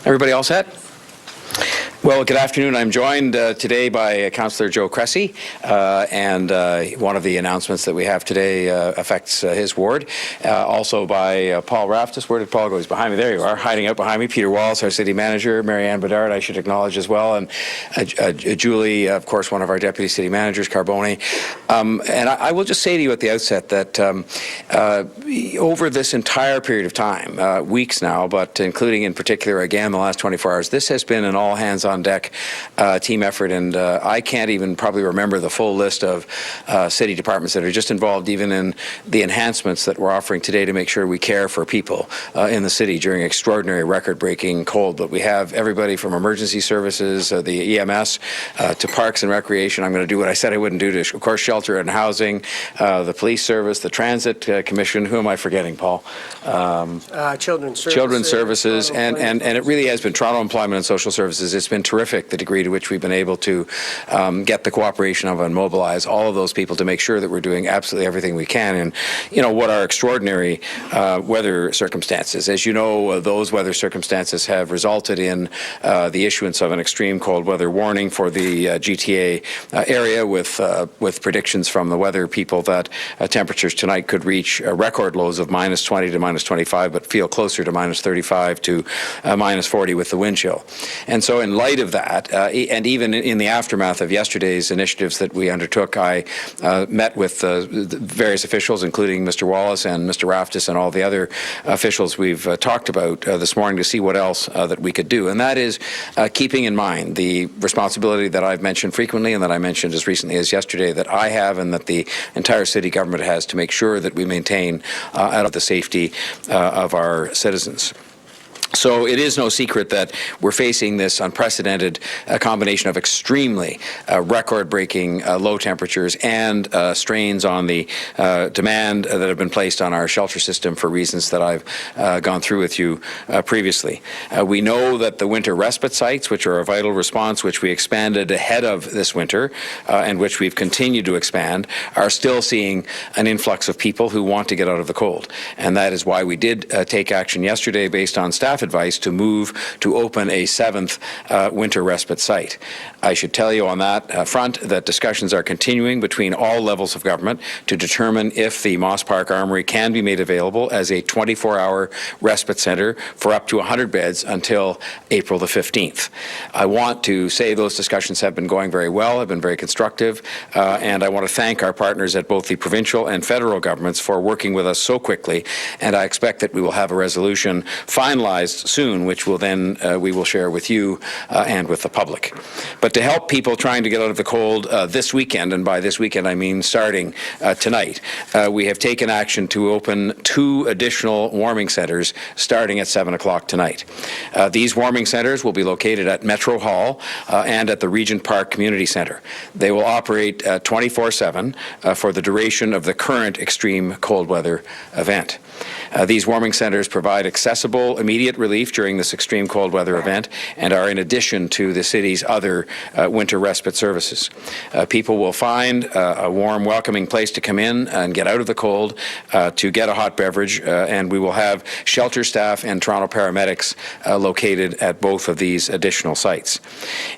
Everybody all set? Well, good afternoon. I'm joined today by Councillor Joe Cressy, and one of the announcements that we have today affects his ward. Also by Paul Raftis. Where did Paul go? He's behind me. There you are, hiding out behind me. Peter Wallace, our city manager. Marianne Bedard, I should acknowledge as well. And Julie, of course, one of our deputy city managers, Carboni. And I will just say to you at the outset that over this entire period of time, weeks now, but including in particular, again, the last 24 hours, this has been an all-hands-on-deck team effort, and I can't even probably remember the full list of city departments that are just involved even in the enhancements that we're offering today to make sure we care for people in the city during extraordinary record-breaking cold. But we have everybody from emergency services, the EMS, to parks and recreation. I'm going to do what I said I wouldn't do to, of course, shelter and housing, the police service, the transit commission. Who am I forgetting, Paul? Children's Services. Children's Services, and it really has been Toronto Employment and Social Services. It's been terrific, the degree to which we've been able to get the cooperation of and mobilize all of those people to make sure that we're doing absolutely everything we can in, what are extraordinary weather circumstances. As you know, those weather circumstances have resulted in the issuance of an extreme cold weather warning for the GTA area with predictions from the weather people that temperatures tonight could reach record lows of -20 to -25, but feel closer to -35 to -40 with the wind chill. And so in light of that, and even in the aftermath of yesterday's initiatives that we undertook, I met with the various officials, including Mr. Wallace and Mr. Raftis and all the other officials we've talked about this morning to see what else that we could do. And that is keeping in mind the responsibility that I've mentioned frequently and that I mentioned as recently as yesterday that I have and that the entire city government has to make sure that we maintain out of the safety of our citizens. So it is no secret that we're facing this unprecedented combination of extremely record-breaking low temperatures and strains on the demand that have been placed on our shelter system for reasons that I've gone through with you previously. We know that the winter respite sites, which are a vital response, which we expanded ahead of this winter and which we've continued to expand, are still seeing an influx of people who want to get out of the cold. And that is why we did take action yesterday based on staff advice to move to open a 7th winter respite site. I should tell you on that front that discussions are continuing between all levels of government to determine if the Moss Park Armory can be made available as a 24-hour respite centre for up to 100 beds until April the 15th. I want to say those discussions have been going very well, have been very constructive, and I want to thank our partners at both the provincial and federal governments for working with us so quickly, and I expect that we will have a resolution finalized soon, which will then we will share with you and with the public. But to help people trying to get out of the cold this weekend, and by this weekend I mean starting tonight, we have taken action to open 2 additional warming centres starting at 7 o'clock tonight. These warming centres will be located at Metro Hall and at the Regent Park Community Centre. They will operate 24/7 for the duration of the current extreme cold weather event. These warming centres provide accessible, immediate relief during this extreme cold weather event and are in addition to the city's other winter respite services. People will find a warm, welcoming place to come in and get out of the cold, to get a hot beverage, and we will have shelter staff and Toronto paramedics located at both of these additional sites.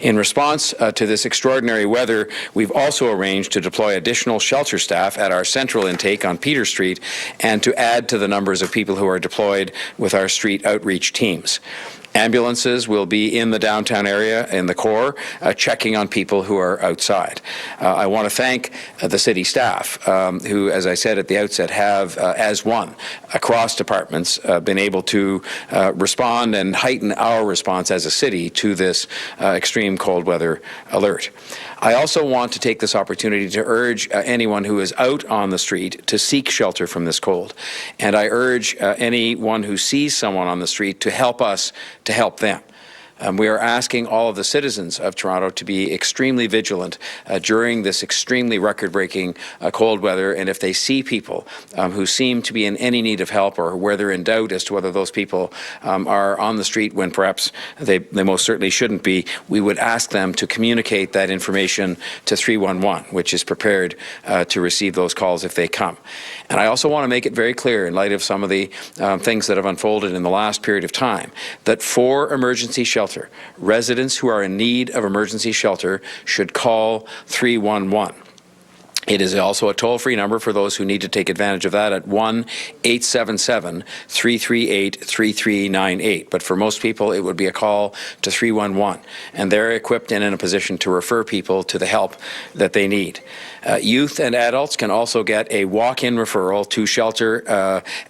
In response to this extraordinary weather, we've also arranged to deploy additional shelter staff at our central intake on Peter Street and to add to the numbers of people who are deployed with our street outreach teams. Ambulances will be in the downtown area in the core, checking on people who are outside. I want to thank the city staff who, as I said at the outset, have, as one, across departments, been able to respond and heighten our response as a city to this extreme cold weather alert. I also want to take this opportunity to urge anyone who is out on the street to seek shelter from this cold. And I urge anyone who sees someone on the street to help us to help them. We are asking all of the citizens of Toronto to be extremely vigilant during this extremely record-breaking cold weather, and if they see people who seem to be in any need of help or where they're in doubt as to whether those people are on the street when perhaps they most certainly shouldn't be, we would ask them to communicate that information to 311, which is prepared to receive those calls if they come. And I also want to make it very clear, in light of some of the things that have unfolded in the last period of time, that for emergency shelter, residents who are in need of emergency shelter should call 311. It is also a toll-free number for those who need to take advantage of that at 1-877-338-3398. But for most people, it would be a call to 311, and they're equipped and in a position to refer people to the help that they need. Youth and adults can also get a walk-in referral to shelter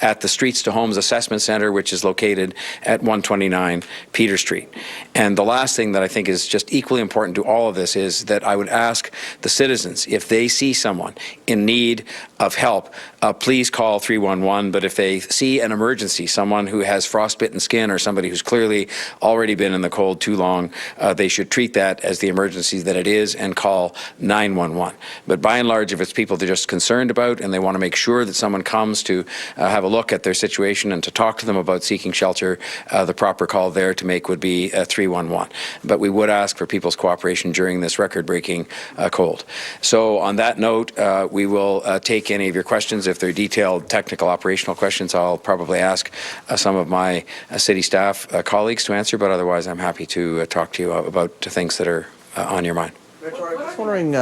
at the Streets to Homes Assessment Centre, which is located at 129 Peter Street. And the last thing that I think is just equally important to all of this is that I would ask the citizens, if they see someone in need of help, please call 311. But if they see an emergency, someone who has frostbitten skin or somebody who's clearly already been in the cold too long, they should treat that as the emergency that it is and call 911. But by and large, if it's people they're just concerned about and they want to make sure that someone comes to have a look at their situation and to talk to them about seeking shelter, the proper call there to make would be 311. But we would ask for people's cooperation during this record-breaking cold. So on that note, we will take any of your questions. If they're detailed technical operational questions, I'll probably ask some of my city staff colleagues to answer, but otherwise I'm happy to talk to you about things that are on your mind. I was wondering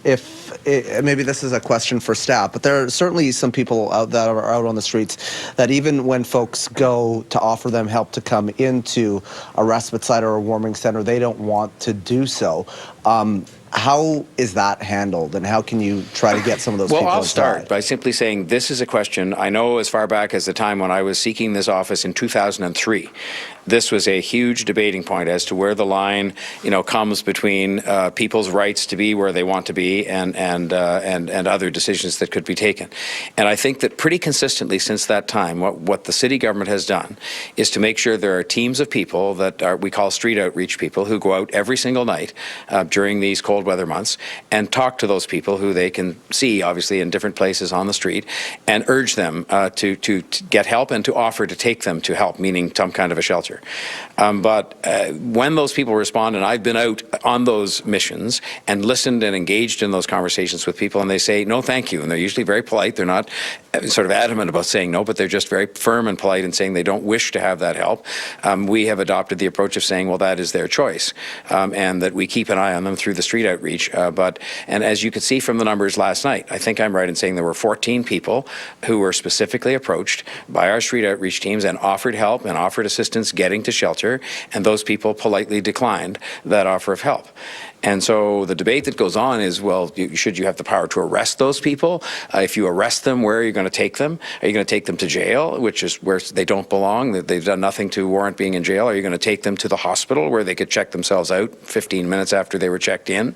if maybe this is a question for staff, but there are certainly some people out that are out on the streets that even when folks go to offer them help to come into a respite site or a warming center, they don't want to do so. How is that handled, and how can you try to get some of those people inside? Well, I'll start by simply saying this is a question I know as far back as the time when I was seeking this office in 2003. This was a huge debating point as to where the line, comes between people's rights to be where they want to be and other decisions that could be taken. And I think that pretty consistently since that time, what the city government has done is to make sure there are teams of people that we call street outreach people who go out every single night during these cold weather months and talk to those people who they can see, obviously, in different places on the street, and urge them to get help and to offer to take them to help, meaning some kind of a shelter. But when those people respond, and I've been out on those missions and listened and engaged in those conversations with people, and they say, no, thank you. And they're usually very polite. They're not sort of adamant about saying no, but they're just very firm and polite in saying they don't wish to have that help. We have adopted the approach of saying, well, that is their choice, and that we keep an eye on them through the street outreach. And as you could see from the numbers last night, I think I'm right in saying there were 14 people who were specifically approached by our street outreach teams and offered help and offered assistance getting to shelter, and those people politely declined that offer of help. And so the debate that goes on is, well, should you have the power to arrest those people? If you arrest them, where are you going to take them? Are you going to take them to jail, which is where they don't belong? They've done nothing to warrant being in jail. Are you going to take them to the hospital where they could check themselves out 15 minutes after they were checked in?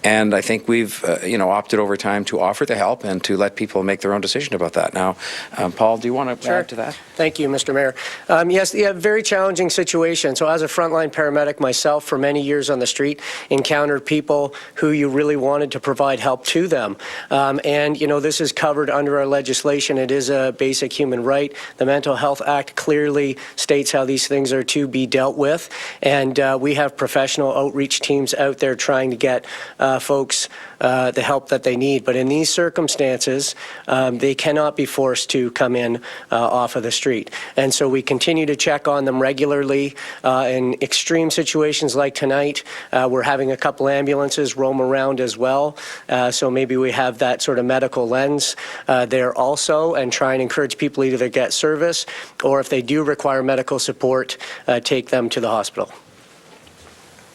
And I think we've, opted over time to offer the help and to let people make their own decision about that. Now, Paul, do you want to add to that? Thank you, Mr. Mayor. Yes, very challenging situation. So as a frontline paramedic myself for many years on the street, encountered people who you really wanted to provide help to them. This is covered under our legislation. It is a basic human right. The Mental Health Act clearly states how these things are to be dealt with. And we have professional outreach teams out there trying to get folks the help that they need. But in these circumstances, they cannot be forced to come in off of the street. And so we continue to check on them regularly. In extreme situations like tonight, we're having a couple ambulances roam around as well. So maybe we have that sort of medical lens there also, and try and encourage people either to get service or if they do require medical support, take them to the hospital.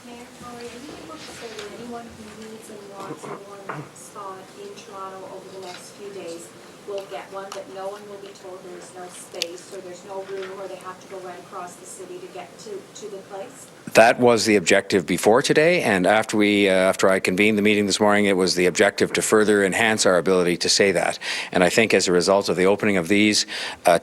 Mayor Tory, are you able to say that anyone who needs and wants a warm spot in Toronto over the next few days will get one, but no one will be told there is no space, so there's no room, or they have to go right across the city to get to the place? That was the objective before today, and after I convened the meeting this morning, it was the objective to further enhance our ability to say that. And I think as a result of the opening of these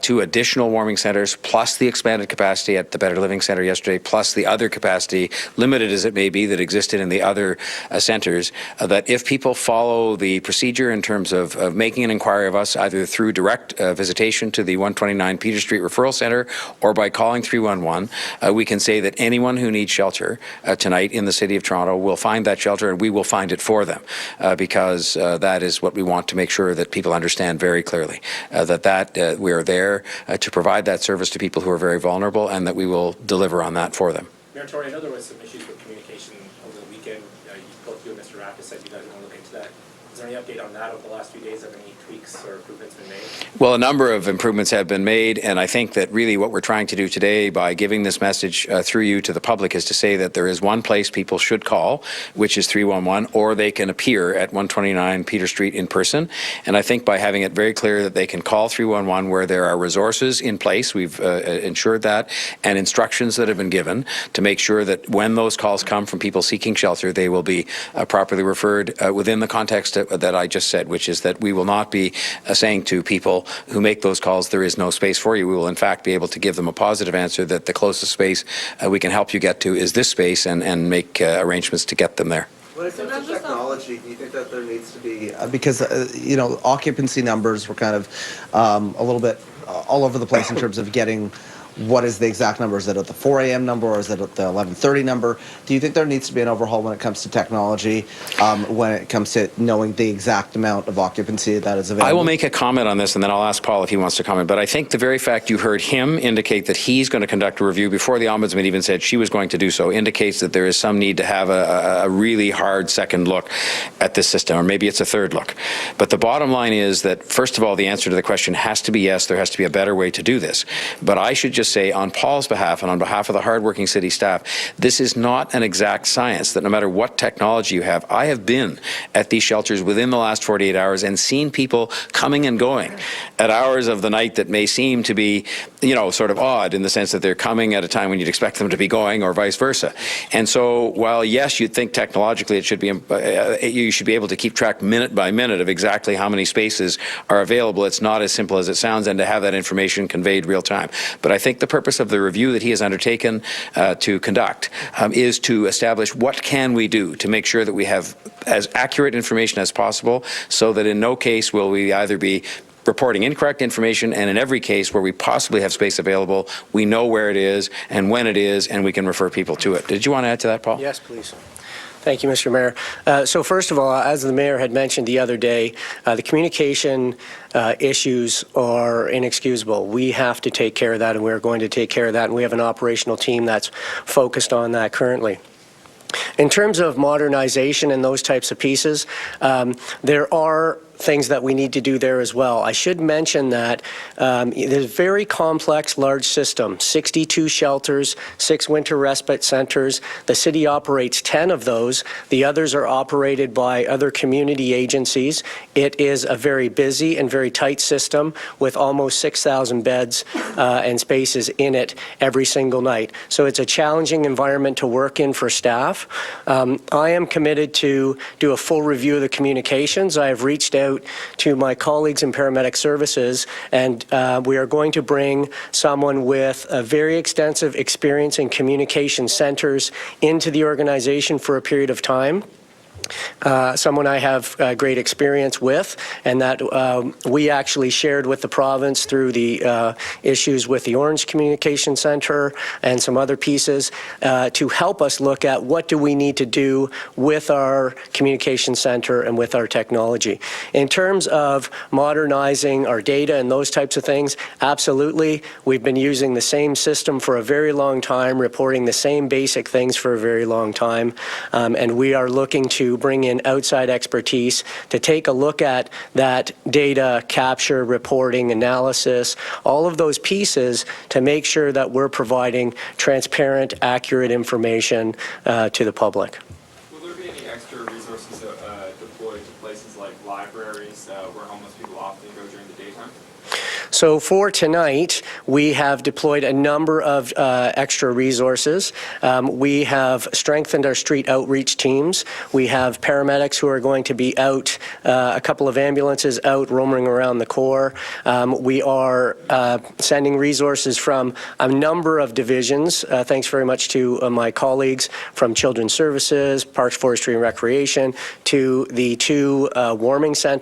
2 additional warming centres, plus the expanded capacity at the Better Living Centre yesterday, plus the other capacity, limited as it may be, that existed in the other centres, that if people follow the procedure in terms of making an inquiry of us, either through direct visitation to the 129 Peter Street Referral Centre or by calling 311, we can say that anyone who needs shelter tonight in the City of Toronto will find that shelter, and we will find it for them, because that is what we want to make sure that people understand very clearly, that we are there to provide that service to people who are very vulnerable, and that we will deliver on that for them. Mayor Tory, I know there was some issues with communication over the weekend. Both you and Mr. Raffis said you guys want to look into that. Is there any update on that over the last few days? Have any tweaks or improvements been made? Well, a number of improvements have been made, and I think that really what we're trying to do today by giving this message through you to the public is to say that there is one place people should call, which is 311, or they can appear at 129 Peter Street in person. And I think by having it very clear that they can call 311 where there are resources in place, we've ensured that, and instructions that have been given to make sure that when those calls come from people seeking shelter, they will be properly referred within the context that I just said, which is that we will not be saying to people who make those calls, there is no space for you. We will in fact be able to give them a positive answer that the closest space we can help you get to is this space, and make arrangements to get them there. When it comes to technology, do you think that there needs to be, because, occupancy numbers were kind of a little bit all over the place in terms of getting what is the exact number? Is it at the 4 a.m. number, or is it at the 11:30 number? Do you think there needs to be an overhaul when it comes to technology, when it comes to knowing the exact amount of occupancy that is available? I will make a comment on this, and then I'll ask Paul if he wants to comment. But I think the very fact you heard him indicate that he's going to conduct a review before the Ombudsman even said she was going to do so indicates that there is some need to have a really hard second look at this system, or maybe it's a third look. But the bottom line is that, first of all, the answer to the question has to be yes, there has to be a better way to do this. But I should just say, on Paul's behalf and on behalf of the hardworking city staff, this is not an exact science, that no matter what technology you have, I have been at these shelters within the last 48 hours and seen people coming and going at hours of the night that may seem to be, sort of odd, in the sense that they're coming at a time when you'd expect them to be going, or vice versa. And so, while yes, you'd think technologically it should be, you should be able to keep track minute by minute of exactly how many spaces are available, it's not as simple as it sounds, and to have that information conveyed real time. But I think the purpose of the review that he has undertaken to conduct is to establish what can we do to make sure that we have as accurate information as possible, so that in no case will we either be reporting incorrect information, and in every case where we possibly have space available, we know where it is and when it is, and we can refer people to it. Did you want to add to that, Paul? Yes, please. Thank you, Mr. Mayor. So first of all, as the Mayor had mentioned the other day, the communication issues are inexcusable. We have to take care of that, and we're going to take care of that, and we have an operational team that's focused on that currently. In terms of modernization and those types of pieces, there are things that we need to do there as well. I should mention that there's a very complex, large system, 62 shelters, 6 winter respite centers. The city operates 10 of those. The others are operated by other community agencies. It is a very busy and very tight system with almost 6,000 beds and spaces in it every single night. So it's a challenging environment to work in for staff. I am committed to do a full review of the communications. I have reached out to my colleagues in paramedic services, and we are going to bring someone with a very extensive experience in communication centers into the organization for a period of time. Someone I have great experience with, and that we actually shared with the province through the issues with the Orange Communication Centre and some other pieces to help us look at what do we need to do with our communication centre and with our technology. In terms of modernizing our data and those types of things, absolutely. We've been using the same system for a very long time, reporting the same basic things for a very long time, and we are looking to bring in outside expertise to take a look at that data capture, reporting, analysis, all of those pieces to make sure that we're providing transparent, accurate information to the public. Will there be any extra resources deployed to places places like libraries where homeless people often go during the daytime? So for tonight, we have deployed a number of extra resources. We have strengthened our street outreach teams. We have paramedics who are going to be out, a couple of ambulances out roaming around the core. We are sending resources from a number of divisions. Thanks very much to my colleagues from Children's Services, Parks, Forestry and Recreation, to the two warming centers.